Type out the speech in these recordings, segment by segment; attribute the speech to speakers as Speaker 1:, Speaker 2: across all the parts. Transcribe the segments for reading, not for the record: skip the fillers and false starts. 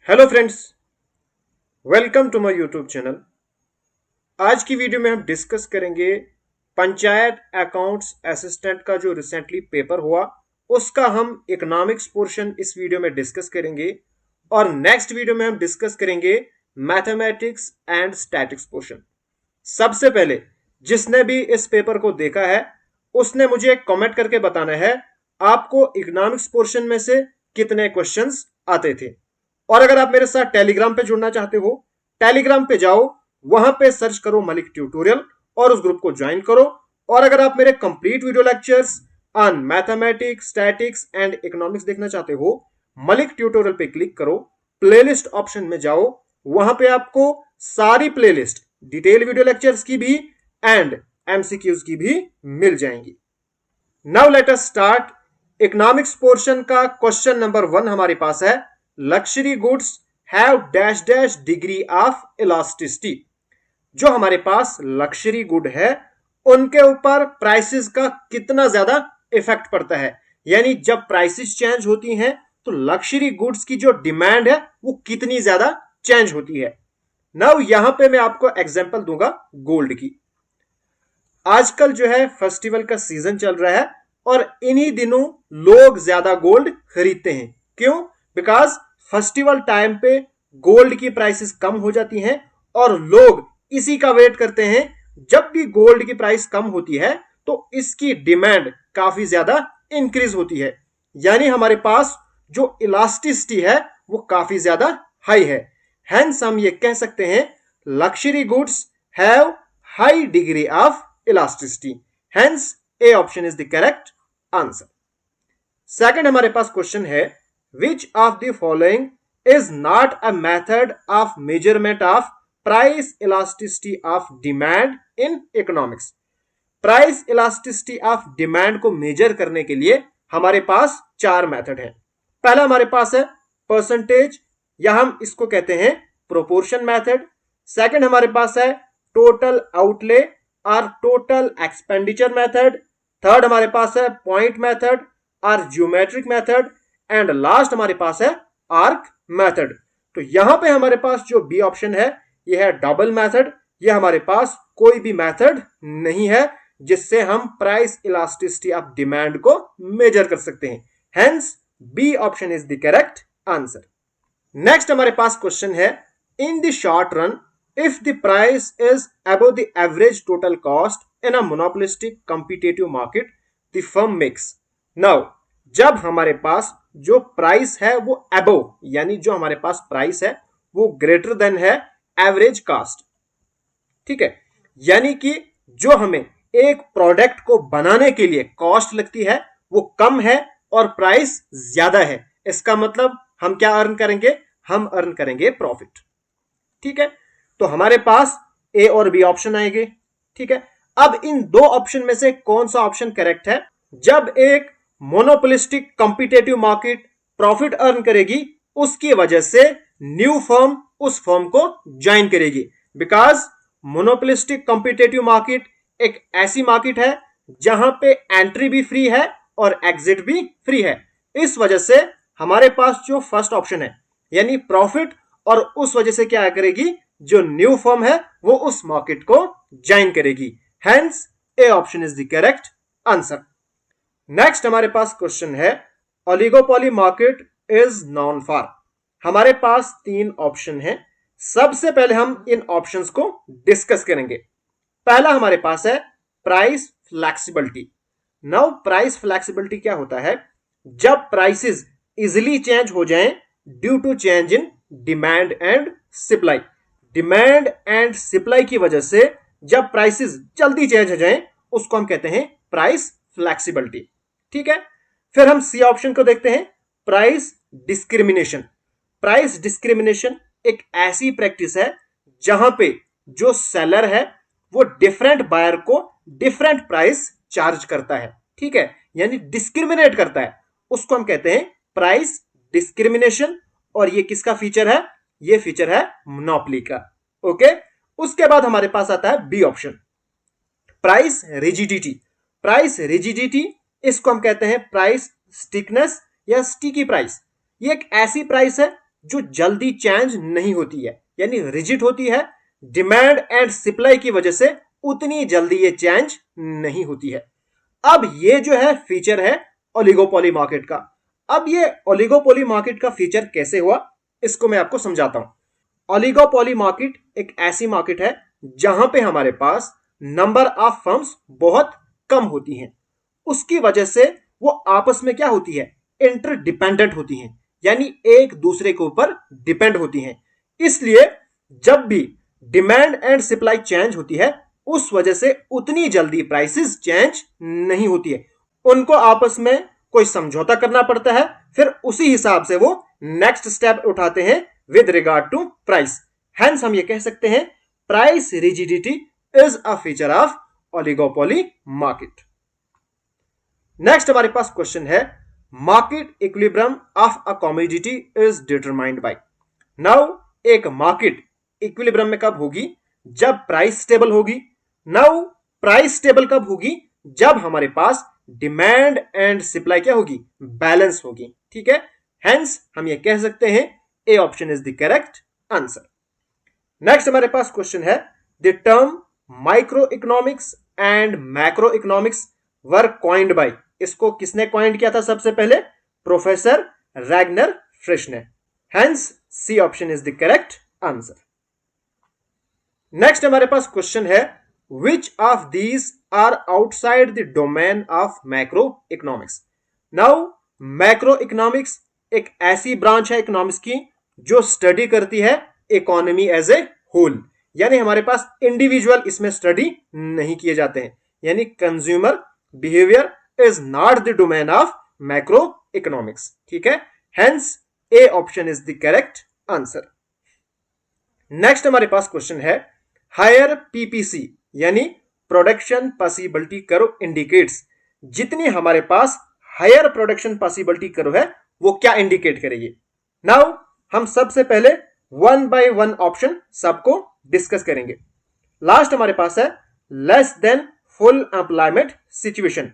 Speaker 1: Hello friends, welcome to my YouTube channel. आज की video में हम डिस्कस करेंगे पंचायत अकाउंट्स असिस्टेंट का जो रिसेंटली पेपर हुआ उसका हम इकोनॉमिक्स पोर्शन इस वीडियो में डिस्कस करेंगे और नेक्स्ट वीडियो में हम डिस्कस करेंगे मैथमेटिक्स एंड स्टैटिक्स पोर्शन। सबसे पहले जिसने भी इस पेपर को देखा है उसने मुझे कमेंट करके बताना है आपको इकोनॉमिक्स पोर्शन में से कितने क्वेश्चंस आते थे। और अगर आप मेरे साथ टेलीग्राम पे जुड़ना चाहते हो, टेलीग्राम पे जाओ, वहां पे सर्च करो मलिक ट्यूटोरियल और उस ग्रुप को ज्वाइन करो। और अगर आप मेरे complete video lectures on mathematics, statics and economics देखना चाहते हो, मलिक ट्यूटोरियल पे क्लिक करो, प्लेलिस्ट ऑप्शन में जाओ, वहां पे आपको सारी प्लेलिस्ट डिटेल वीडियो लेक्चर्स की भी एंड एमसीक्यूज की भी मिल जाएंगी। Now let us start. Economics portion का क्वेश्चन नंबर 1 हमारे पास है, luxury goods have dash dash degree of elasticity. जो हमारे पास लग्जरी गुड है उनके ऊपर प्राइसेस का कितना ज्यादा इफेक्ट पड़ता है, यानी जब प्राइसेस चेंज होती हैं तो लग्जरी गुड्स की जो डिमांड है वो कितनी ज्यादा चेंज होती है। नाउ यहां पे मैं आपको एग्जांपल दूंगा गोल्ड की। आजकल जो है फेस्टिवल का सीजन चल रहा है और इन्हीं दिनों लोग ज्यादा गोल्ड खरीदते हैं। क्यों? बिकॉज फेस्टिवल टाइम पे गोल्ड की प्राइसेस कम हो जाती हैं और लोग इसी का वेट करते हैं। जब भी गोल्ड की प्राइस कम होती है तो इसकी डिमांड काफी ज्यादा इंक्रीज होती है, यानी हमारे पास जो इलास्टिसिटी है वो काफी ज्यादा हाई है। हेंस हम ये कह सकते हैं luxury goods have high degree of elasticity. Hence A option is the correct answer. Second हमारे पास क्वेश्चन है, which of the following is not a method of measurement of price elasticity of demand in economics। Price elasticity of demand को major करने के लिए हमारे पास 4 method हैं। पहला हमारे पास है परसेंटेज, या हम इसको कहते हैं प्रोपोर्शन मेथड। सेकंड हमारे पास है टोटल आउटले और टोटल एक्सपेंडिचर मेथड। थर्ड हमारे पास है पॉइंट मेथड और ज्योमेट्रिक मेथड एंड लास्ट हमारे पास है आर्क मेथड। तो यहां पे हमारे पास जो बी ऑप्शन है यह है डबल मेथड। यह हमारे पास कोई भी मेथड नहीं है जिससे हम प्राइस इलास्टिसिटी ऑफ डिमांड को मेजर कर सकते हैं। Hence B option is the correct answer. Next हमारे पास क्वेश्चन है, in the short run if the price is above the average total cost in a monopolistic competitive market the firm makes. Now जब हमारे पास जो price है वो above, यानी जो हमारे पास प्राइस है वो ग्रेटर देन है एवरेज कास्ट। ठीक है, यानी कि जो हमें एक प्रोडक्ट को बनाने के लिए कॉस्ट लगती है वो कम है और प्राइस ज्यादा है। इसका मतलब हम क्या अर्न करेंगे? हम अर्न करेंगे प्रॉफिट। ठीक है, तो हमारे पास ए और बी ऑप्शन आएंगे। ठीक है, अब इन दो ऑप्शन में से कौन सा ऑप्शन करेक्ट है? जब एक monopolistic competitive market profit earn करेगी उसकी वजह से न्यू फर्म उस फर्म को ज्वाइन करेगी। बिकॉज मोनोपोलिस्टिक कॉम्पिटिटिव मार्केट एक ऐसी मार्केट है जहां पे एंट्री भी फ्री है और एग्जिट भी फ्री है। इस वजह से हमारे पास जो फर्स्ट ऑप्शन है यानी प्रॉफिट, और उस वजह से क्या करेगी, जो न्यू फर्म है वो उस मार्केट को ज्वाइन करेगी। Hence A option is the correct answer. Next हमारे पास क्वेश्चन है, oligopoly market is non for. हमारे पास 3 ऑप्शन हैं। सबसे पहले हम इन ऑप्शंस को डिस्कस करेंगे। पहला हमारे पास है price flexibility. Now price flexibility क्या होता है? जब प्राइसेस इजिली चेंज हो जाएं due to change in demand and supply. Demand and supply की वजह से जब प्राइसेस जल्दी चेंज हो जाएं उसको हम कहते हैं प्राइस फ्लेक्सिबिलिटी। ठीक है, फिर हम सी ऑप्शन को देखते हैं, प्राइस डिस्क्रिमिनेशन। प्राइस डिस्क्रिमिनेशन एक ऐसी प्रैक्टिस है जहां पे जो सेलर है वो डिफरेंट बायर को डिफरेंट प्राइस चार्ज करता है। ठीक है, यानी डिस्क्रिमिनेट करता है, उसको हम कहते हैं प्राइस डिस्क्रिमिनेशन। और ये किसका फीचर है? ये फीचर है मोनोपोली का। ओके, उसके बाद हमारे पास आता है B option, price rigidity. Price rigidity इसको हम कहते हैं प्राइस स्टिकनेस या स्टिकी प्राइस। ये एक ऐसी प्राइस है जो जल्दी चेंज नहीं होती है, यानी रिजिड होती है। डिमांड एंड सप्लाई की वजह से उतनी जल्दी ये चेंज नहीं होती है। अब ये जो है फीचर है ओलिगोपोली मार्केट का। अब ये ओलिगोपोली मार्केट का फीचर कैसे हुआ, इसको मैं आपको समझाता हूं। ओलिगोपोली मार्केट एक ऐसी मार्केट है जहां पे हमारे पास नंबर ऑफ फर्म्स बहुत कम होती हैं। उसकी वजह से वो आपस में क्या होती है, इंटरडिपेंडेंट होती हैं, यानी एक दूसरे के ऊपर डिपेंड होती हैं। इसलिए जब भी डिमांड एंड सप्लाई चेंज होती है, उस वजह से उतनी जल्दी प्राइसेस चेंज नहीं होती है। उनको आपस में कोई समझौता करना पड़ता है, फिर उसी हिसाब से वो नेक्स्ट स्टेप उठाते हैं with regard to price. Hence हम ये कह सकते हैं price rigidity is a feature of oligopoly market. Next हमारे पास क्वेश्चन है, market equilibrium of a commodity is determined by. Now एक मार्केट इक्विलिब्रियम में कब होगी, जब प्राइस स्टेबल होगी। नाउ प्राइस स्टेबल कब होगी, जब हमारे पास डिमांड एंड सप्लाई क्या होगी, बैलेंस होगी। ठीक है, हेंस हम ये कह सकते हैं A option is the correct answer. Next हमारे पास क्वेश्चन है, the term micro economics and macro economics were coined by. इसको किसने कॉइंड किया था सबसे पहले, प्रोफेसर रैगनर फ्रिश ने। Hence C option is the correct answer. Next हमारे पास क्वेश्चन है, which of these are outside the domain of macroeconomics. Now macroeconomics एक ऐसी ब्रांच है इकोनॉमिक्स की जो स्टडी करती है इकोनॉमी एज ए होल, यानी हमारे पास इंडिविजुअल इसमें स्टडी नहीं किए जाते हैं, यानी consumer behaviour is not the domain of macro economics. ठीक है, hence A option is the correct answer. Next हमारे पास क्वेश्चन है, हायर पीपीसी यानी प्रोडक्शन पॉसिबिलिटी कर्व इंडिकेट्स। जितनी हमारे पास हायर प्रोडक्शन पॉसिबिलिटी कर्व है वो क्या इंडिकेट करेगी। नाउ हम सबसे पहले वन बाय वन ऑप्शन सबको डिस्कस करेंगे। लास्ट हमारे पास है less than full employment situation.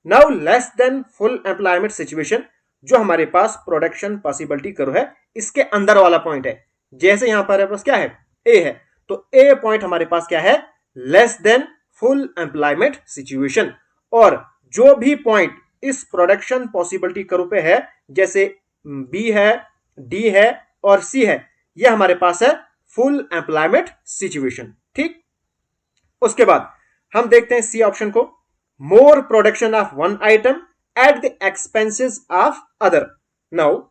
Speaker 1: Now less than full employment situation जो हमारे पास प्रोडक्शन पॉसिबिलिटी कर्व है, इसके अंदर वाला पॉइंट है। जैसे यहां पर पास क्या है, ए है, तो ए पॉइंट हमारे पास क्या है, less than full employment situation. और जो भी पॉइंट इस प्रोडक्शन पॉसिबिलिटी कर्व पे है, जैसे बी है, डी है और सी है, यह हमारे पास है फुल एम्प्लॉयमेंट सिचुएशन। ठीक, उसके बाद हम देखते हैं सी ऑप्शन को, more production of one item at the expenses of other. Now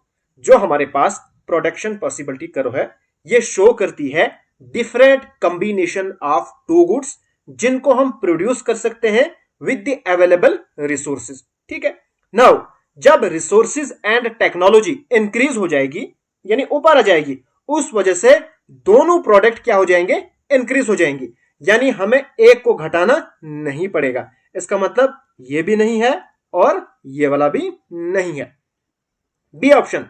Speaker 1: जो हमारे पास प्रोडक्शन पॉसिबिलिटी कर्व है, ये शो करती है different combination of two goods जिनको हम प्रोड्यूस कर सकते हैं विद द अवेलेबल रिसोर्सेज। ठीक है, नाउ जब रिसोर्सेज एंड टेक्नोलॉजी इंक्रीज हो जाएगी, यानी ऊपर आ जाएगी, उस वजह से दोनों प्रोडक्ट क्या हो जाएंगे, इंक्रीज हो जाएंगे, यानी हमें एक को घटाना नहीं पड़ेगा। इसका मतलब ये भी नहीं है और ये वाला भी नहीं है। B option,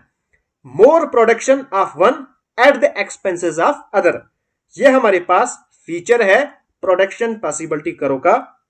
Speaker 1: more production of one at the expenses of other, ये हमारे पास फीचर है प्रोडक्शन पॉसिबिलिटी कर्व का,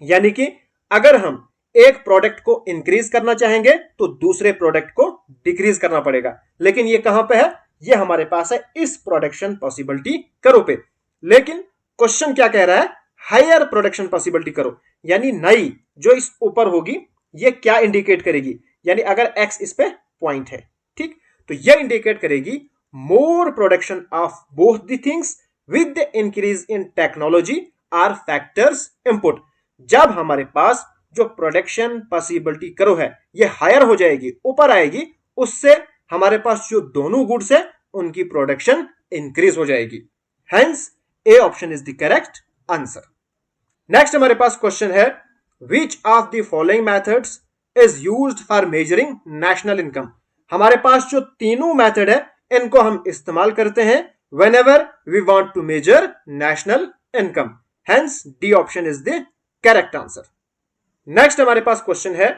Speaker 1: यानी कि अगर हम एक प्रोडक्ट को इंक्रीज करना चाहेंगे तो दूसरे प्रोडक्ट को डिक्रीज करना पड़ेगा, लेकिन ये कहां पे है, ये हमारे पास है इस प्रोडक्शन पॉसिबिलिटी कर्व पे। लेकिन क्वेश्चन क्या कह रहा है, हायर प्रोडक्शन पॉसिबिलिटी कर्व, यानी नई जो इस ऊपर होगी ये क्या इंडिकेट करेगी, यानी अगर एक्स इस पे पॉइंट है, ठीक, तो ये इंडिकेट करेगी more production of both the things with the increase in technology or factors input. जब हमारे पास जो प्रोडक्शन पॉसिबिलिटी कर्व है ये हायर हो जाएगी, ऊपर आएगी, उससे हमारे पास जो दोनों गुड्स है उनकी प्रोडक्शन इंक्रीज हो जाएगी। Hence A option is the correct answer. Next हमारे पास क्वेश्चन है, which of the following methods is used for measuring national income. हमारे पास जो तीनों मेथड है इनको हम इस्तेमाल करते हैं whenever we want to measure national income. Hence D option is the correct answer. Next हमारे पास क्वेश्चन है,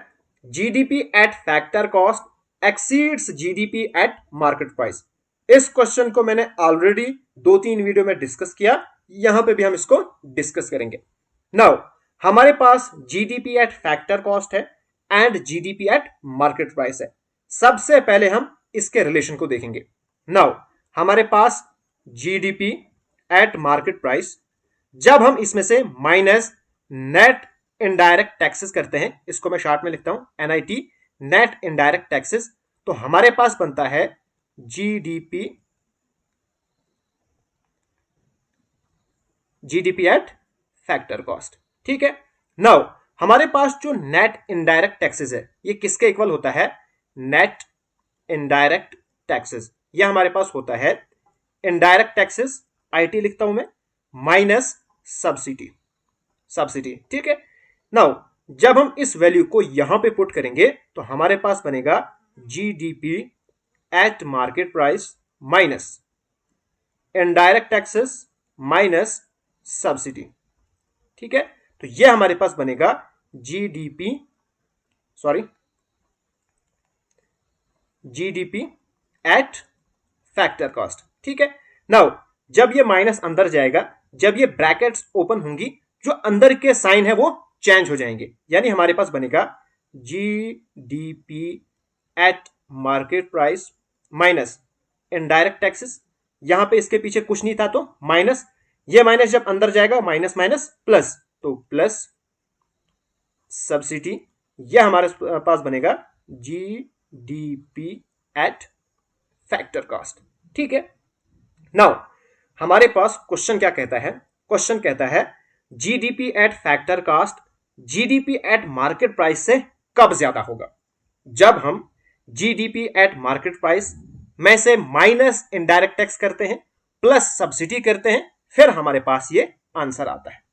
Speaker 1: GDP at factor cost exceeds GDP at market price. इस क्वेश्चन को मैंने ऑलरेडी 2-3 वीडियो में डिस्कस किया, यहां पे भी हम इसको डिस्कस करेंगे। नाउ हमारे पास जीडीपी एट फैक्टर कॉस्ट है and GDP at market price है। सबसे पहले हम इसके रिलेशन को देखेंगे। नाउ हमारे पास जीडीपी एट मार्केट प्राइस, जब हम इसमें से माइनस नेट इनडायरेक्ट टैक्सेस करते हैं, इसको मैं शॉर्ट में लिखता हूं एनआईटी, नेट इनडायरेक्ट टैक्सेस, तो हमारे पास बनता है जीडीपी एट फैक्टर कॉस्ट। ठीक है, नाउ हमारे पास जो नेट इनडायरेक्ट टैक्सेस है ये किसके इक्वल होता है? नेट इनडायरेक्ट टैक्सेस, ये हमारे पास होता है इनडायरेक्ट टैक्सेस, आईटी लिखता हूं मैं, माइनस सब्सिडी। ठीक है, नाउ जब हम इस वैल्यू को यहां पे पुट करेंगे तो हमारे पास बनेगा GDP at market price minus indirect taxes minus subsidy. ठीक है, तो यह हमारे पास बनेगा जीडीपी एट फैक्टर कॉस्ट। ठीक है, नाउ जब ये माइनस अंदर जाएगा, जब ये ब्रैकेट्स ओपन होंगी, जो अंदर के साइन है वो चेंज हो जाएंगे, यानी हमारे पास बनेगा GDP at market price minus indirect taxes, यहां पे इसके पीछे कुछ नहीं था तो माइनस, ये माइनस जब अंदर जाएगा माइनस माइनस प्लस, तो प्लस सब्सिडी, यह हमारे पास बनेगा जीडीपी एट फैक्टर कॉस्ट। ठीक है, नाउ हमारे पास क्वेश्चन क्या कहता है? क्वेश्चन कहता है GDP at factor cost GDP at market price से कब ज्यादा होगा? जब हम जीडीपी एट मार्केट प्राइस में से माइनस इनडायरेक्ट टैक्स करते हैं, प्लस सब्सिडी करते हैं, फिर हमारे पास ये आंसर आता है।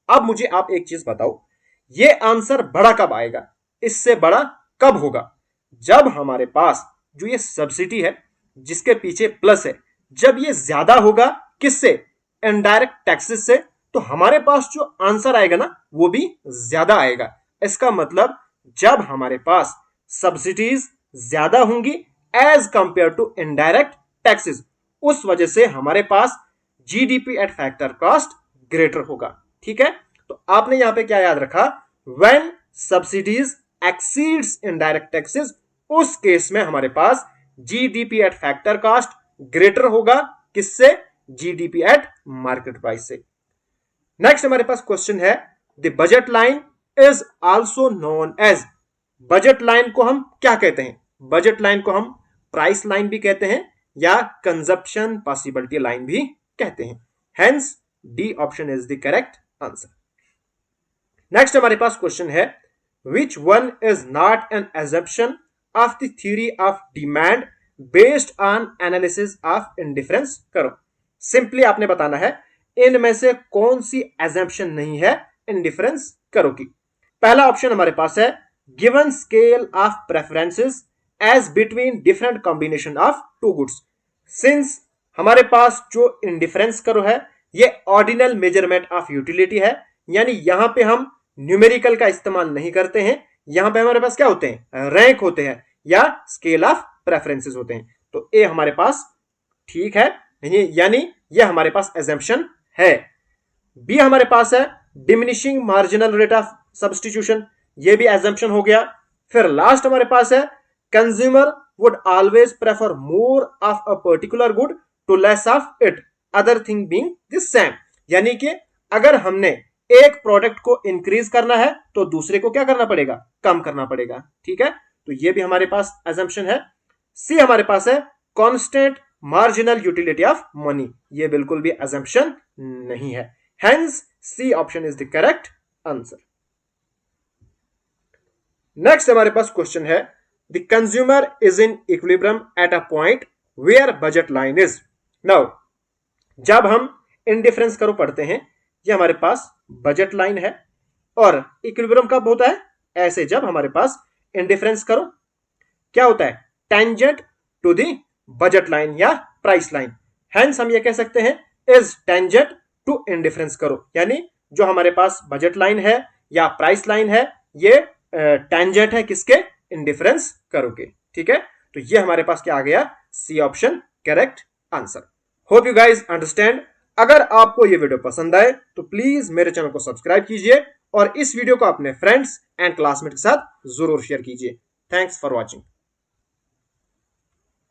Speaker 1: अब मुझे आप एक चीज बताओ, ये आंसर बड़ा कब आएगा? इससे बड़ा कब होगा? जब हमारे पास जो ये सब्सिडी है जिसके पीछे प्लस है, जब ये ज्यादा होगा किससे? इनडायरेक्ट टैक्सेस से, तो हमारे पास जो आंसर आएगा ना वो भी ज्यादा आएगा। इसका मतलब जब हमारे पास सब्सिडीज ज्यादा होंगी as compare to indirect taxes, उस वजह से हमारे पास GDP at factor cost greater होगा। ठीक है, तो आपने यहां पे क्या याद रखा? When subsidies exceeds indirect taxes, उस केस में हमारे पास GDP at factor cost greater होगा, किससे? जीडीपी एट मार्केट प्राइस से। नेक्स्ट हमारे पास क्वेश्चन है, the budget line is also known as, budget line को हम क्या कहते हैं? बजट लाइन को हम प्राइस लाइन भी कहते हैं या कंजप्शन पॉसिबिलिटी लाइन भी कहते हैं। Hence D option is the correct answer. Next हमारे पास क्वेश्चन है, which one is not an assumption of the theory of demand based on analysis of indifference? करो, सिंपली आपने बताना है इनमें से कौन सी assumption नहीं है इंडिफरेंस करो की। पहला ऑप्शन हमारे पास है, given scale of preferences as between different combination of two goods. Since हमारे पास जो इंडिफरेंस करो है ये ऑर्डिनल मेजरमेंट ऑफ यूटिलिटी है, यानी यहां पे हम न्यूमेरिकल का इस्तेमाल नहीं करते हैं, यहां पे हमारे पास क्या होते हैं? रैंक होते हैं या स्केल ऑफ प्रेफरेंसेस होते हैं। तो ए हमारे पास ठीक है, यानी ये हमारे पास एजम्पशन है। बी हमारे पास है, diminishing marginal rate of substitution, ये भी एजम्पशन हो गया। फिर लास्ट हमारे पास है, consumer would always prefer more of a particular good to less of it, other thing being the same, यानी कि अगर हमने एक प्रोडक्ट को इंक्रीज करना है तो दूसरे को क्या करना पड़ेगा? कम करना पड़ेगा। ठीक है, तो ये भी हमारे पास एजम्पशन है। सी हमारे पास है, constant marginal utility of money, ये बिल्कुल भी एजम्पशन नहीं है। Hence C option is the correct answer. Next हमारे पास क्वेश्चन है, the consumer is in equilibrium at a point where budget line is. Now जब हम इंडिफरेंस करो पढ़ते हैं, ये हमारे पास बजट लाइन है, और इक्विलिब्रियम कब होता है? ऐसे जब हमारे पास इंडिफरेंस करो क्या होता है? Tangent to the budget line या प्राइस लाइन। हेंस हम ये कह सकते हैं इज टेंजेंट टू इंडिफरेंस करो, यानी जो हमारे पास बजट लाइन है या प्राइस लाइन है ये टेंजेंट है किसके? इंडिफरेंस करो के। ठीक है, तो ये हमारे पास क्या आ गया? C option correct answer. Hope you guys understand. अगर आपको ये वीडियो पसंद आए तो प्लीज मेरे चैनल को सब्सक्राइब कीजिए और इस वीडियो को अपने फ्रेंड्स एंड क्लासमेट के साथ जरूर शेयर कीजिए। Thanks for watching.